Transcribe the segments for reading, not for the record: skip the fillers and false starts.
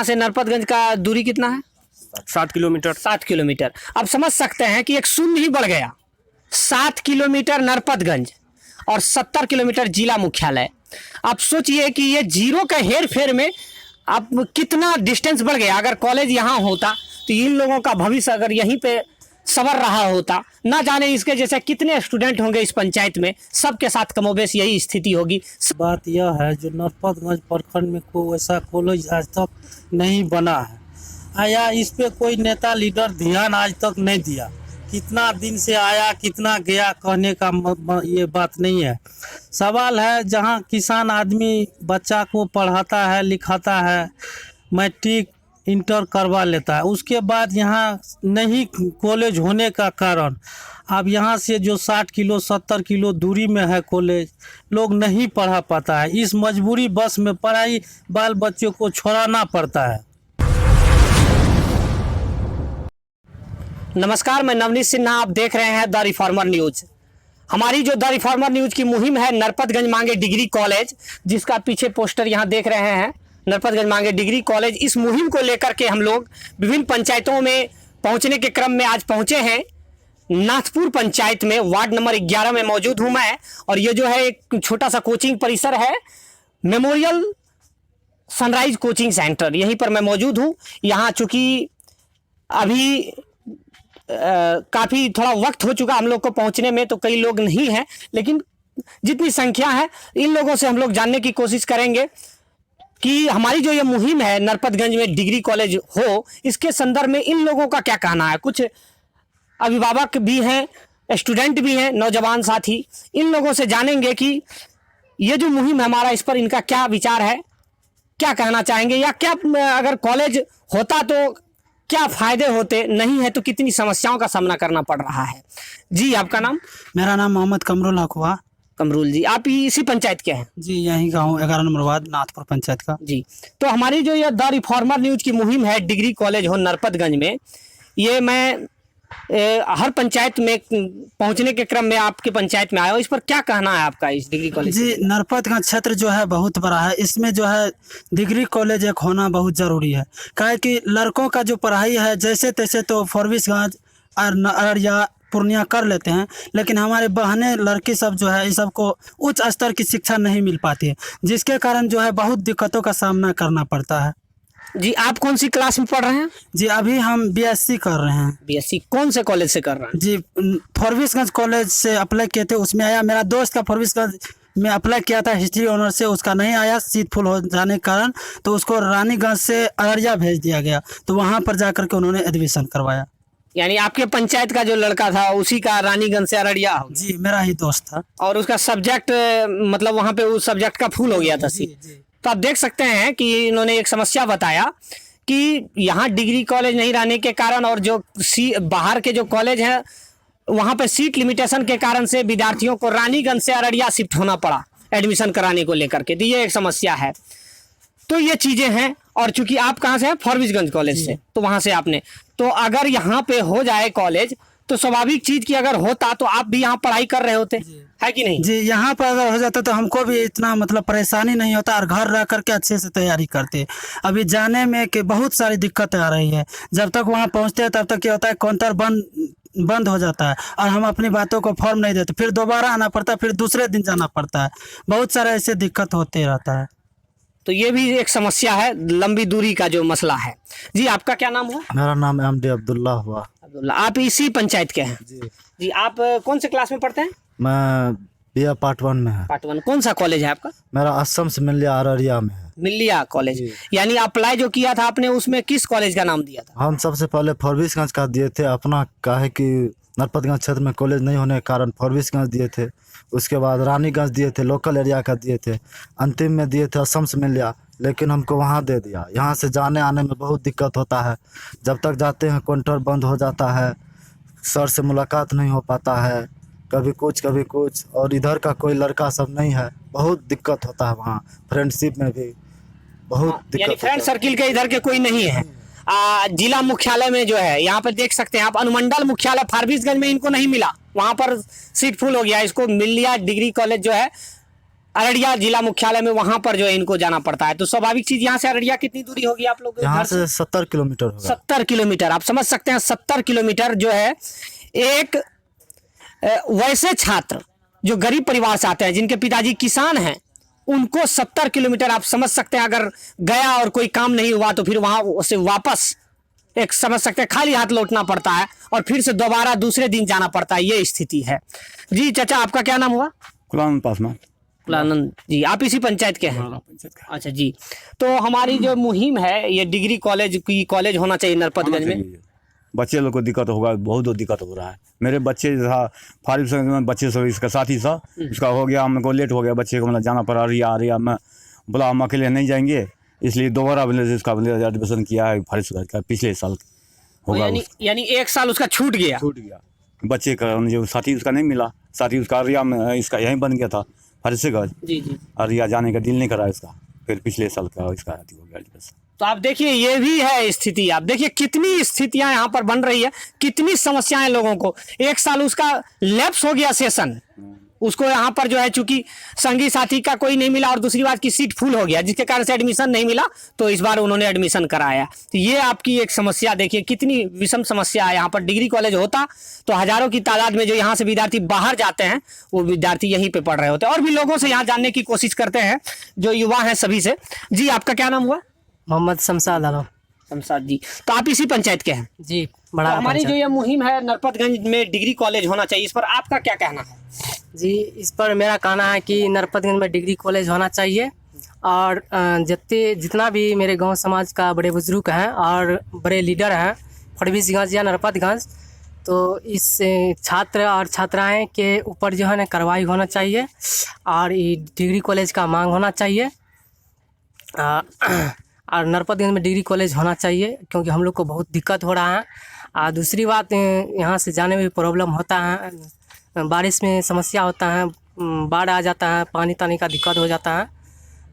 यहाँ से नरपतगंज का दूरी कितना है? 7 किलोमीटर। 7 किलोमीटर। अब समझ सकते हैं कि एक शून्य ही बढ़ गया। 7 किलोमीटर नरपतगंज और 70 किलोमीटर जिला मुख्यालय। आप सोचिए कि ये जीरो का हेर फेर में अब कितना डिस्टेंस बढ़ गया। अगर कॉलेज यहाँ होता तो इन लोगों का भविष्य अगर यहीं पे सवर रहा होता, ना जाने इसके जैसे कितने स्टूडेंट होंगे इस पंचायत में। सबके साथ कमोबेश यही स्थिति होगी। बात यह है जो नरपतगंज प्रखंड में कोई ऐसा कॉलेज आज तक नहीं बना है या इस पे कोई नेता लीडर ध्यान आज तक नहीं दिया। कितना दिन से आया कितना गया कहने का ये बात नहीं है। सवाल है जहां किसान आदमी बच्चा को पढ़ाता है लिखाता है, मैट्रिक इंटर करवा लेता है, उसके बाद यहाँ नहीं कॉलेज होने का कारण अब यहाँ से जो 60 किलो 70 किलो दूरी में है कॉलेज, लोग नहीं पढ़ा पाता है। इस मजबूरी बस में पढ़ाई बाल बच्चों को छोड़ाना पड़ता है। नमस्कार, मैं नवनीत सिन्हा, आप देख रहे हैं द रिफॉर्मर न्यूज। हमारी जो द रिफॉर्मर न्यूज की मुहिम है नरपतगंज मांगे डिग्री कॉलेज, जिसका पीछे पोस्टर यहाँ देख रहे हैं, नरपतगंज मांगे डिग्री कॉलेज। इस मुहिम को लेकर के हम लोग विभिन्न पंचायतों में पहुंचने के क्रम में आज पहुंचे हैं। नाथपुर पंचायत में वार्ड नंबर 11 में मौजूद हूं मैं। और ये जो है एक छोटा सा कोचिंग परिसर है, मेमोरियल सनराइज कोचिंग सेंटर, यहीं पर मैं मौजूद हूं। यहाँ चूंकि अभी काफ़ी थोड़ा वक्त हो चुका हम लोग को पहुंचने में, तो कई लोग नहीं हैं, लेकिन जितनी संख्या है इन लोगों से हम लोग जानने की कोशिश करेंगे कि हमारी जो ये मुहिम है नरपतगंज में डिग्री कॉलेज हो, इसके संदर्भ में इन लोगों का क्या कहना है। कुछ अभिभावक भी हैं, स्टूडेंट भी हैं, नौजवान साथी। इन लोगों से जानेंगे कि ये जो मुहिम है हमारा, इस पर इनका क्या विचार है, क्या कहना चाहेंगे, या क्या अगर कॉलेज होता तो क्या फायदे होते, नहीं है तो कितनी समस्याओं का सामना करना पड़ रहा है। जी, आपका नाम? मेरा नाम मोहम्मद कमरुल हक हुआ। कमरुल जी, आप इसी पंचायत के हैं? जी, यहीं का हूँ, 11 नंबर वार्ड नाथपुर पंचायत का। जी, तो हमारी जो ये द रिफॉर्मर न्यूज की मुहिम है डिग्री कॉलेज हो नरपतगंज में, ये मैं हर पंचायत में पहुंचने के क्रम में आपके पंचायत में आया हूँ। इस पर क्या कहना है आपका इस डिग्री कॉलेज? जी, नरपतगंज क्षेत्र जो है बहुत बड़ा है, इसमें जो है डिग्री कॉलेज एक होना बहुत ज़रूरी है। काहे कि लड़कों का जो पढ़ाई है जैसे तैसे तो फॉरबिसगंज और अररिया पूर्णिया कर लेते हैं, लेकिन हमारे बहनें लड़की सब जो है इस सब को उच्च स्तर की शिक्षा नहीं मिल पाती है, जिसके कारण जो है बहुत दिक्कतों का सामना करना पड़ता है। जी, आप कौन सी क्लास में पढ़ रहे हैं? जी, अभी हम बीएससी कर रहे हैं। बीएससी कौन से कॉलेज से कर रहे हैं? जी, फॉरबिसगंज कॉलेज से अप्लाई किए थे, उसमें आया। मेरा दोस्त का फॉरबिसगंज में अप्लाई किया था हिस्ट्री ऑनर से, उसका नहीं आया सीट फुल हो जाने के कारण, तो उसको रानीगंज से अररिया भेज दिया गया, तो वहाँ पर जाकर के उन्होंने एडमिशन करवाया। यानी आपके पंचायत का जो लड़का था उसी का रानीगंज से अररिया हो? जी, मेरा ही दोस्त था। और उसका सब्जेक्ट मतलब वहाँ पे उस सब्जेक्ट का फुल हो गया था सीट। तो आप देख सकते हैं कि इन्होंने एक समस्या बताया कि यहाँ डिग्री कॉलेज नहीं रहने के कारण और जो बाहर के जो कॉलेज हैं वहाँ पे सीट लिमिटेशन के कारण से विद्यार्थियों को रानीगंज से अररिया शिफ्ट होना पड़ा एडमिशन कराने को लेकर के। तो ये एक समस्या है। तो ये चीज़ें हैं। और चूंकि आप कहाँ से हैं? फॉरबिसगंज कॉलेज से, तो वहाँ से आपने, तो अगर यहाँ पे हो जाए कॉलेज तो स्वाभाविक चीज़ की अगर होता तो आप भी यहाँ पढ़ाई कर रहे होते, है कि नहीं? जी, यहाँ पर अगर हो जाता तो हमको भी इतना मतलब परेशानी नहीं होता और घर रह करके अच्छे से तैयारी करते। अभी जाने में कि बहुत सारी दिक्कतें आ रही है। जब तक वहाँ पहुँचते हैं तब तक क्या होता है, काउंटर बंद हो जाता है और हम अपनी बातों को फॉर्म नहीं देते, फिर दोबारा आना पड़ता है, फिर दूसरे दिन जाना पड़ता है। बहुत सारा ऐसे दिक्कत होते रहता है। तो ये भी एक समस्या है, लंबी दूरी का जो मसला है। जी, आपका क्या नाम हुआ? मेरा नाम एमडी अब्दुल्ला हुआ। अब्दुल्ला, आप इसी पंचायत के हैं? जी, आप कौन से क्लास में पढ़ते हैं? मैं बीए पार्ट 1 में है। पार्ट 1। कौन सा कॉलेज है आपका? मेरा असम से मिलिया अररिया में है। मिलिया कॉलेज। यानी अप्लाई जो किया था आपने उसमें किस कॉलेज का नाम दिया था? हम सबसे पहले फॉरबिसगंज का दिए थे अपना, काहे कि नरपतगंज क्षेत्र में कॉलेज नहीं होने के कारण फॉरबिसगंज दिए थे। उसके बाद रानीगंज दिए थे, लोकल एरिया का दिए थे। अंतिम में दिए थे असम से मिलिया, लेकिन हमको वहाँ दे दिया। यहाँ से जाने आने में बहुत दिक्कत होता है। जब तक जाते हैं काउंटर बंद हो जाता है, सर से मुलाकात नहीं हो पाता है, कभी कुछ, और इधर का कोई लड़का सब नहीं है, बहुत दिक्कत होता है। वहाँ फ्रेंडशिप में भी बहुत दिक्कत। यानी फ्रेंड सर्किल के इधर के कोई नहीं है। जिला मुख्यालय में जो है यहाँ पर देख सकते हैं आप, अनुमंडल मुख्यालय फॉरबिसगंज में इनको नहीं मिला, वहाँ पर सीट फुल हो गया। इसको मिलिया डिग्री कॉलेज जो है अररिया जिला मुख्यालय में, वहां पर जो है इनको जाना पड़ता है। तो स्वाभाविक चीज, यहाँ से अररिया कितनी दूरी होगी आप लोग? यहाँ से 70 किलोमीटर होगा। 70 किलोमीटर, आप समझ सकते हैं 70 किलोमीटर जो है एक वैसे छात्र जो गरीब परिवार से आते हैं, जिनके पिताजी किसान हैं, उनको 70 किलोमीटर आप समझ सकते हैं, अगर गया और कोई काम नहीं हुआ तो फिर वहां उसे वापस एक समझ सकते हैं खाली हाथ लौटना पड़ता है और फिर से दोबारा दूसरे दिन जाना पड़ता है, ये स्थिति है। जी चाचा, आपका क्या नाम हुआ? कुलानंद पासवान। कुलानंद जी, आप इसी पंचायत के हैं? अच्छा जी। तो हमारी जो मुहिम है, ये डिग्री कॉलेज होना चाहिए नरपतगंज में। बच्चे लोग को दिक्कत होगा, बहुत दिक्कत हो रहा है। मेरे बच्चे था फारिग से बच्चे सब इसका साथी था, उसका हो गया, हमको लेट हो गया, बच्चे को मतलब जाना पड़ा। रिया मैं बोला हम अकेले नहीं जाएंगे, इसलिए दोबारा इसका एडमिशन किया है फारिग का, पिछले साल होगा। यानी 1 साल उसका छूट गया। बच्चे का जो साथी उसका नहीं मिला, साथी उसका रिया में इसका यहीं बन गया था फारिग जी जी। और रिया जाने का दिल नहीं करा इसका, फिर पिछले साल का इसका हो गया एडमिशन। तो आप देखिए, ये भी है स्थिति। आप देखिए कितनी स्थितियां यहाँ पर बन रही है, कितनी समस्याएं लोगों को। 1 साल उसका लैप्स हो गया सेशन, उसको यहाँ पर जो है चूंकि संगी साथी का कोई नहीं मिला और दूसरी बात की सीट फुल हो गया, जिसके कारण से एडमिशन नहीं मिला, तो इस बार उन्होंने एडमिशन कराया। तो ये आपकी एक समस्या देखिए, कितनी विषम समस्या है। यहाँ पर डिग्री कॉलेज होता तो हजारों की तादाद में जो यहाँ से विद्यार्थी बाहर जाते हैं, वो विद्यार्थी यहीं पे पढ़ रहे होते हैं। और भी लोगों से यहाँ जानने की कोशिश करते हैं, जो युवा हैं सभी से। जी, आपका क्या नाम हुआ? मोहम्मद शमशाद आलम। शमशाद जी, तो आप इसी पंचायत के हैं? जी, तो बड़ा हमारी जो ये मुहिम है नरपतगंज में डिग्री कॉलेज होना चाहिए, इस पर आपका क्या कहना है? जी, इस पर मेरा कहना है कि नरपतगंज में डिग्री कॉलेज होना चाहिए। और जितना भी मेरे गांव समाज का बड़े बुजुर्ग हैं और बड़े लीडर हैं फरबिसगंज या नरपतगंज, तो इस छात्र और छात्राएं के ऊपर जो है ना कार्रवाई होना चाहिए और ये डिग्री कॉलेज का मांग होना चाहिए। और नरपतगंज में डिग्री कॉलेज होना चाहिए, क्योंकि हम लोग को बहुत दिक्कत हो रहा है। और दूसरी बात, यहाँ से जाने में प्रॉब्लम होता है, बारिश में समस्या होता है, बाढ़ आ जाता है, पानी तानी का दिक्कत हो जाता है।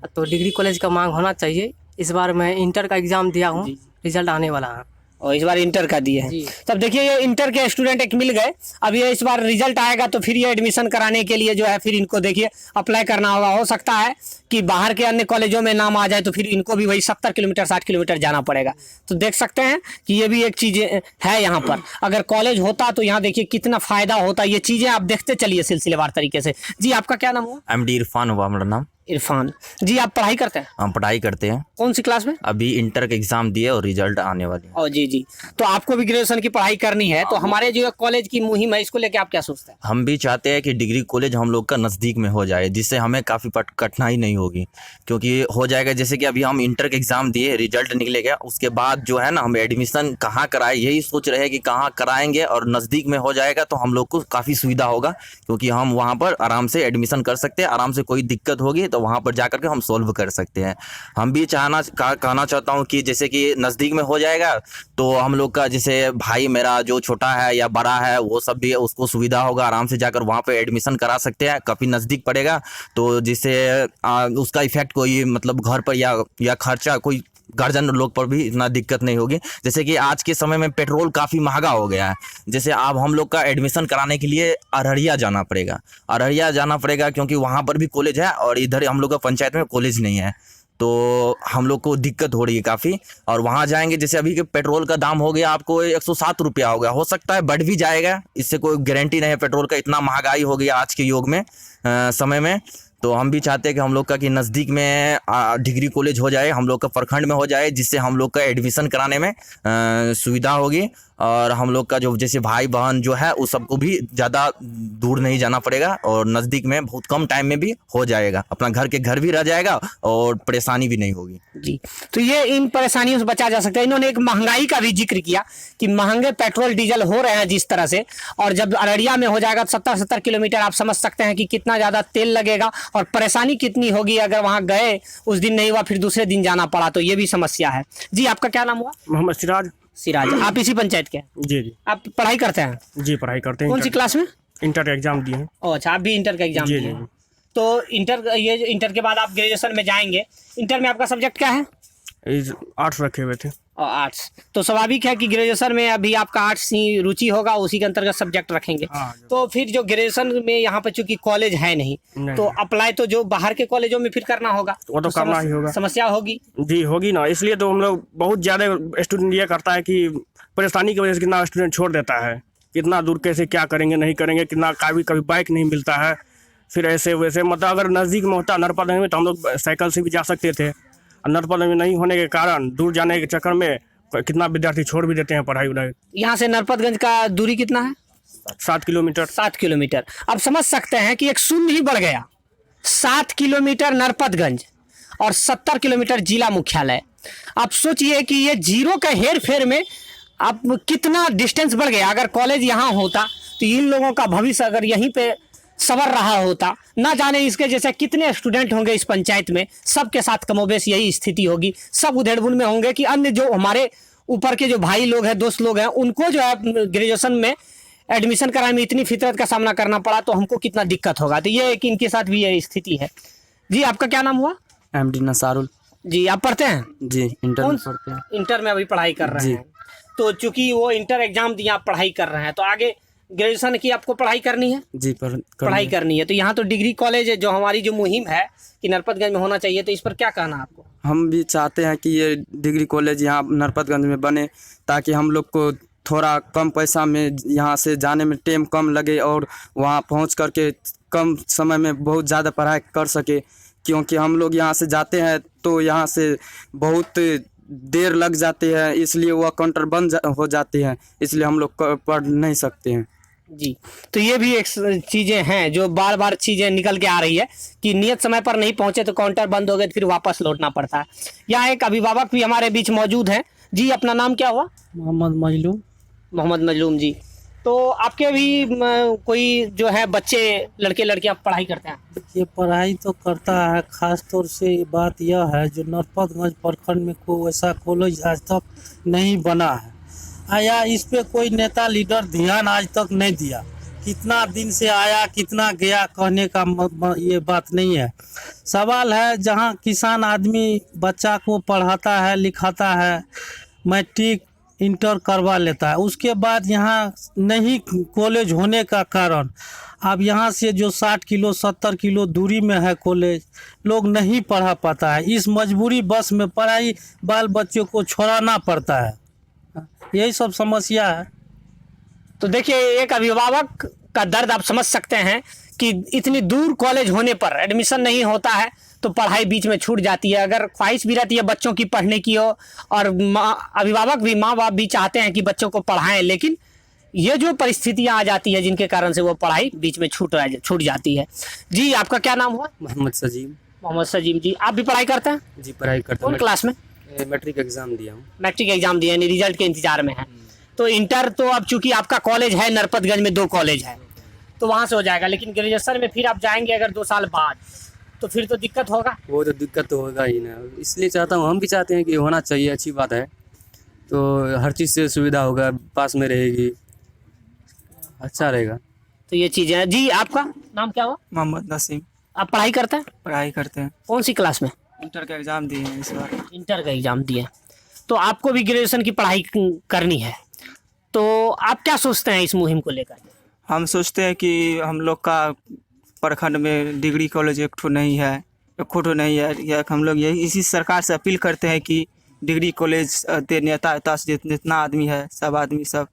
तो डिग्री कॉलेज का मांग होना चाहिए। इस बार मैं इंटर का एग्ज़ाम दिया हूँ, रिजल्ट आने वाला है। और इस बार इंटर का दिए हैं। तब देखिए, ये इंटर के स्टूडेंट एक मिल गए। अब ये इस बार रिजल्ट आएगा तो फिर ये एडमिशन कराने के लिए जो है फिर इनको देखिए अप्लाई करना होगा। हो सकता है कि बाहर के अन्य कॉलेजों में नाम आ जाए तो फिर इनको भी वही 70 किलोमीटर 60 किलोमीटर जाना पड़ेगा। तो देख सकते हैं कि ये भी एक चीज़ है यहाँ पर। अगर कॉलेज होता तो यहाँ देखिए कितना फ़ायदा होता। ये चीज़ें आप देखते चलिए सिलसिलेवार तरीके से। जी, आपका क्या नाम हुआ? MD इरफान हुआ मेरा नाम। इरफान जी, आप पढ़ाई करते हैं? हम पढ़ाई करते हैं। कौन सी क्लास में? अभी इंटर का एग्जाम दिए और रिजल्ट आने वाली है। ओ जी जी, तो आपको भी ग्रेजुएशन की पढ़ाई करनी है, तो हमारे जो कॉलेज की मुहिम है इसको लेके आप क्या सोचते हैं? हम भी चाहते हैं कि डिग्री कॉलेज हम लोग का नज़दीक में हो जाए, जिससे हमें काफ़ी कठिनाई नहीं होगी। क्योंकि हो जाएगा जैसे कि अभी हम इंटर का एग्ज़ाम दिए, रिजल्ट निकलेगा, उसके बाद जो है ना हम एडमिशन कहाँ कराए यही सोच रहे हैं कि कहाँ कराएंगे, और नज़दीक में हो जाएगा तो हम लोग को काफ़ी सुविधा होगा, क्योंकि हम वहाँ पर आराम से एडमिशन कर सकते हैं। आराम से कोई दिक्कत होगी तो वहाँ पर जा करके हम सोल्व कर सकते हैं। हम भी कहना चाहता हूँ कि जैसे कि नज़दीक में हो जाएगा तो हम लोग का जैसे भाई मेरा जो छोटा है या बड़ा है वो सब भी उसको सुविधा होगा, आराम से जाकर वहाँ पे एडमिशन करा सकते हैं। काफ़ी नज़दीक पड़ेगा तो जिससे उसका इफेक्ट कोई मतलब घर पर या खर्चा कोई गार्जियन लोग पर भी इतना दिक्कत नहीं होगी। जैसे कि आज के समय में पेट्रोल काफ़ी महंगा हो गया है। जैसे अब हम लोग का एडमिशन कराने के लिए अररिया जाना पड़ेगा क्योंकि वहाँ पर भी कॉलेज है और इधर हम लोग का पंचायत में कॉलेज नहीं है, तो हम लोग को दिक्कत हो रही है काफ़ी। और वहाँ जाएंगे, जैसे अभी के पेट्रोल का दाम हो गया आपको 107 रुपया हो गया, हो सकता है बढ़ भी जाएगा, इससे कोई गारंटी नहीं है। पेट्रोल का इतना महंगाई हो गया आज के युग में समय में। तो हम भी चाहते हैं कि हम लोग का कि नज़दीक में डिग्री कॉलेज हो जाए, हम लोग का प्रखंड में हो जाए, जिससे हम लोग का एडमिशन कराने में सुविधा होगी। और हम लोग का जो जैसे भाई बहन जो है उस सबको भी ज़्यादा दूर नहीं जाना पड़ेगा और नज़दीक में बहुत कम टाइम में भी हो जाएगा, अपना घर भी रह जाएगा और परेशानी भी नहीं होगी। जी, तो ये इन परेशानियों से बचा जा सकता है। इन्होंने एक महंगाई का भी जिक्र किया कि महंगे पेट्रोल डीजल हो रहे हैं जिस तरह से, और जब अररिया में हो जाएगा 70 किलोमीटर, आप समझ सकते हैं कि कितना ज़्यादा तेल लगेगा और परेशानी कितनी होगी। अगर वहाँ गए, उस दिन नहीं हुआ, फिर दूसरे दिन जाना पड़ा, तो ये भी समस्या है। जी, आपका क्या नाम हुआ? मोहम्मद सिराज, आप इसी पंचायत के हैं? जी जी, आप पढ़ाई करते हैं? जी पढ़ाई करते हैं। कौन सी क्लास में? इंटर का एग्जाम दिए हैं। ओ अच्छा, आप भी इंटर का एग्जाम जी दिए जी हैं। तो इंटर के बाद आप ग्रेजुएशन में जाएंगे। इंटर में आपका सब्जेक्ट क्या है? आर्ट्स रखे हुए थे। और आर्ट्स तो स्वाभाविक है कि ग्रेजुएशन में अभी आपका आर्ट्स ही रुचि होगा, उसी के अंतर्गत सब्जेक्ट रखेंगे। हाँ। तो फिर जो ग्रेजुएशन में यहाँ पे चूंकि कॉलेज है नहीं, तो अप्लाई तो जो बाहर के कॉलेजों में फिर करना होगा, वो तो करना ही होगा। समस्या होगी। जी होगी ना, इसलिए तो हम लोग बहुत ज़्यादा स्टूडेंट ये करता है कि परेशानी की वजह से कितना स्टूडेंट छोड़ देता है, कितना दूर कैसे क्या करेंगे नहीं करेंगे, कितना कभी कभी बाइक नहीं मिलता है, फिर ऐसे वैसे मतलब अगर नज़दीक में होता नर्पद में तो हम लोग साइकिल से भी जा सकते थे। नर्पद में नहीं होने के कारण दूर जाने के चक्कर में कितना विद्यार्थी छोड़ भी देते हैं पढ़ाई उढ़ाई। यहाँ से नरपतगंज का दूरी कितना है? 7 किलोमीटर। 7 किलोमीटर। अब समझ सकते हैं कि एक शून्य ही बढ़ गया। 7 किलोमीटर नरपतगंज और 70 किलोमीटर जिला मुख्यालय। आप सोचिए कि ये जीरो का हेर फेर में आप कितना डिस्टेंस बढ़ गया। अगर कॉलेज यहाँ होता तो इन लोगों का भविष्य अगर यहीं पे सवर रहा होता, ना जाने इसके जैसे कितने स्टूडेंट होंगे इस पंचायत में, सबके साथ कमोबेश यही स्थिति होगी। सब उधेड़बुन में होंगे कि अन्य जो हमारे ऊपर के जो भाई लोग हैं, दोस्त लोग हैं, उनको जो है ग्रेजुएशन में एडमिशन कराने में इतनी फितरत का सामना करना पड़ा तो हमको कितना दिक्कत होगा। तो ये कि इनके साथ भी ये स्थिति है। जी आपका क्या नाम हुआ? MD नसारुल। जी आप पढ़ते हैं? जी इंटर कौन में पढ़ते हैं। इंटर में अभी पढ़ाई कर रहे हैं। तो चूंकि वो इंटर एग्जाम दिए, आप पढ़ाई कर रहे हैं, तो आगे ग्रेजुएशन की आपको पढ़ाई करनी है? जी पढ़ाई करनी है। तो यहाँ तो डिग्री कॉलेज है, जो हमारी जो मुहिम है कि नरपतगंज में होना चाहिए, तो इस पर क्या कहना है आपको? हम भी चाहते हैं कि ये डिग्री कॉलेज यहाँ नरपतगंज में बने, ताकि हम लोग को थोड़ा कम पैसा में यहाँ से जाने में टाइम कम लगे और वहाँ पहुँच करके कम समय में बहुत ज़्यादा पढ़ाई कर सके। क्योंकि हम लोग यहाँ से जाते हैं तो यहाँ से बहुत देर लग जाती है, इसलिए वह काउंटर बंद हो जाते हैं, इसलिए हम लोग पढ़ नहीं सकते हैं। जी तो ये भी एक चीज़ें हैं जो बार बार चीज़ें निकल के आ रही है कि नियत समय पर नहीं पहुंचे तो काउंटर बंद हो गए, तो फिर वापस लौटना पड़ता है। यहाँ एक अभिभावक भी हमारे बीच मौजूद हैं। जी अपना नाम क्या हुआ? मोहम्मद मजलूम। मोहम्मद मजलूम जी। तो आपके भी कोई जो है बच्चे, लड़के लड़कियां पढ़ाई करते हैं? ये पढ़ाई तो करता है। खास तौर से बात यह है जो नरपतगंज प्रखंड में कोई ऐसा कॉलेज आज तक नहीं बना है, आया इस पे कोई नेता लीडर ध्यान आज तक नहीं दिया। कितना दिन से आया कितना गया कहने का ये बात नहीं है। सवाल है जहाँ किसान आदमी बच्चा को पढ़ाता है लिखाता है, मैट्रिक इंटर करवा लेता है, उसके बाद यहाँ नहीं कॉलेज होने का कारण अब यहाँ से जो 60 किलो 70 किलो दूरी में है कॉलेज, लोग नहीं पढ़ा पाता है। इस मजबूरी बस में पढ़ाई बाल बच्चों को छोड़ाना पड़ता है। यही सब समस्या है। तो देखिए एक अभिभावक का दर्द आप समझ सकते हैं कि इतनी दूर कॉलेज होने पर एडमिशन नहीं होता है तो पढ़ाई बीच में छूट जाती है। अगर ख्वाहिश भी रहती है बच्चों की पढ़ने की हो, और अभिभावक भी, माँ बाप भी चाहते हैं कि बच्चों को पढ़ाएं, लेकिन ये जो परिस्थितियां आ जाती है जिनके कारण से वो पढ़ाई बीच में छूट जाती है। जी आपका क्या नाम हुआ? मोहम्मद सजीम। मोहम्मद सजीम जी। आप भी पढ़ाई करते हैं? जी पढ़ाई करते कौन क्लास में? मैट्रिक एग्जाम दिया हूँ। मैट्रिक एग्जाम दिए, यानी रिजल्ट के इंतजार में है। तो इंटर तो अब चूंकि आपका कॉलेज है नरपतगंज में 2 कॉलेज है तो वहाँ से हो जाएगा, लेकिन ग्रेजुएशन में फिर आप जाएंगे अगर 2 साल बाद तो फिर तो दिक्कत होगा। वो तो दिक्कत तो होगा ही ना, इसलिए चाहता हूँ, हम भी चाहते हैं कि होना चाहिए, अच्छी बात है। तो हर चीज़ से सुविधा होगा, पास में रहेगी, अच्छा रहेगा। तो ये चीज़ें हैं। जी आपका नाम क्या हुआ? मोहम्मद नसीम। आप पढ़ाई करते हैं? पढ़ाई करते हैं। कौन सी क्लास में? इंटर का एग्ज़ाम दिए हैं इस बार। इंटर का एग्जाम दिए। तो आपको भी ग्रेजुएशन की पढ़ाई करनी है, तो आप क्या सोचते हैं इस मुहिम को लेकर? हम सोचते हैं कि हम लोग का प्रखंड में डिग्री कॉलेज एक ठो नहीं है, या हम लोग यही इसी सरकार से अपील करते हैं कि डिग्री कॉलेज नेता जितना आदमी है सब आदमी सब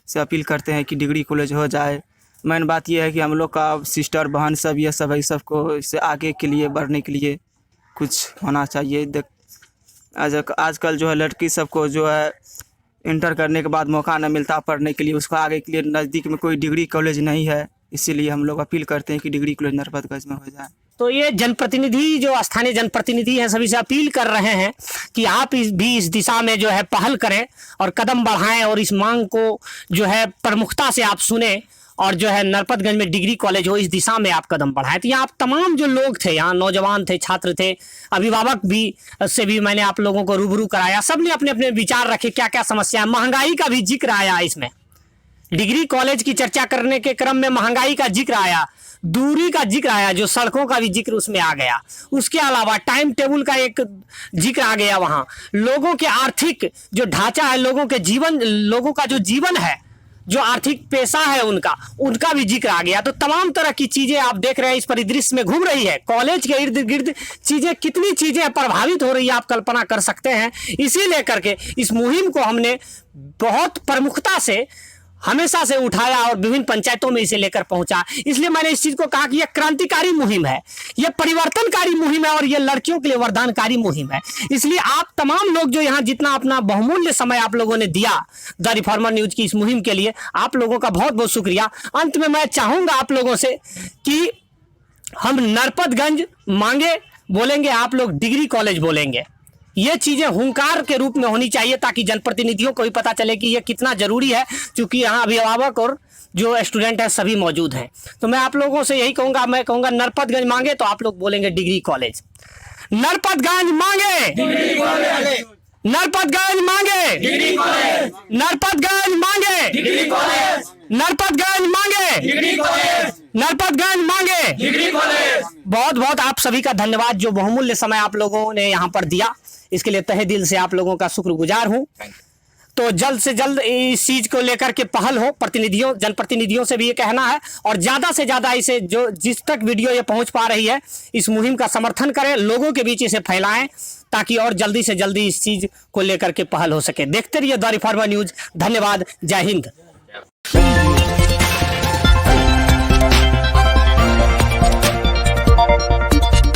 से अपील करते हैं कि डिग्री कॉलेज हो जाए। मेन बात यह है कि हम लोग का सिस्टर बहन सब ये सब है, सबको इससे आगे के लिए बढ़ने के लिए कुछ होना चाहिए। आजकल जो है लड़की सबको जो है इंटर करने के बाद मौका न मिलता पढ़ने के लिए, उसका आगे के लिए नज़दीक में कोई डिग्री कॉलेज नहीं है, इसीलिए हम लोग अपील करते हैं कि डिग्री कॉलेज नरपतगंज में हो जाए। तो ये जनप्रतिनिधि, जो स्थानीय जनप्रतिनिधि हैं, सभी से अपील कर रहे हैं कि आप भी इस दिशा में जो है पहल करें और कदम बढ़ाएं और इस मांग को जो है प्रमुखता से आप सुने और जो है नरपतगंज में डिग्री कॉलेज हो, इस दिशा में आप कदम बढ़ाएं। तो यहाँ आप तमाम जो लोग थे, यहाँ नौजवान थे, छात्र थे, अभिभावक भी से भी मैंने आप लोगों को रूबरू कराया, सब ने अपने अपने विचार रखे, क्या क्या समस्या है। महंगाई का भी जिक्र आया इसमें डिग्री कॉलेज की चर्चा करने के क्रम में महंगाई का जिक्र आया, दूरी का जिक्र आया, जो सड़कों का भी जिक्र उसमें आ गया। उसके अलावा टाइम टेबल का एक जिक्र आ गया, वहां लोगों के आर्थिक जो ढांचा है, लोगों का जो जीवन है, जो आर्थिक पेशा है उनका भी जिक्र आ गया। तो तमाम तरह की चीजें आप देख रहे हैं इस परिदृश्य में घूम रही है। कॉलेज के इर्द गिर्द चीजें, कितनी चीजें प्रभावित हो रही है आप कल्पना कर सकते हैं। इसी लेकर के इस मुहिम को हमने बहुत प्रमुखता से हमेशा से उठाया और विभिन्न पंचायतों में इसे लेकर पहुंचा। इसलिए मैंने इस चीज को कहा कि यह क्रांतिकारी मुहिम है, यह परिवर्तनकारी मुहिम है और यह लड़कियों के लिए वरदानकारी मुहिम है। इसलिए आप तमाम लोग जो यहाँ जितना अपना बहुमूल्य समय आप लोगों ने दिया द रिफॉर्मर न्यूज की इस मुहिम के लिए, आप लोगों का बहुत बहुत शुक्रिया। अंत में मैं चाहूंगा आप लोगों से कि हम नरपतगंज मांगे बोलेंगे, आप लोग डिग्री कॉलेज बोलेंगे। ये चीजें हुंकार के रूप में होनी चाहिए ताकि जनप्रतिनिधियों को भी पता चले कि ये कितना जरूरी है, क्योंकि यहाँ अभिभावक और जो स्टूडेंट है सभी मौजूद हैं। तो मैं आप लोगों से यही कहूंगा, मैं कहूंगा नरपतगंज मांगे तो आप लोग बोलेंगे डिग्री कॉलेज। नरपतगंज मांगे डिग्री कॉलेज, नरपतगंज मांगे डिग्री कॉलेज, नरपतगंज मांगे डिग्री कॉलेज, नरपतगंज मांगे डिग्री कॉलेज, नरपतगंज मांगे डिग्री कॉलेज। बहुत बहुत आप सभी का धन्यवाद, जो बहुमूल्य समय आप लोगों ने यहाँ पर दिया, इसके लिए तहे दिल से आप लोगों का शुक्रगुजार हूँ। तो जल्द से जल्द इस चीज को लेकर के पहल हो, जनप्रतिनिधियों से भी ये कहना है, और ज्यादा से ज्यादा इसे जो जिस तक वीडियो ये पहुंच पा रही है इस मुहिम का समर्थन करें, लोगों के बीच इसे फैलाएं ताकि और जल्दी से जल्दी इस चीज को लेकर के पहल हो सके। देखते रहिए द रिफॉर्मर न्यूज। धन्यवाद। जय हिंद।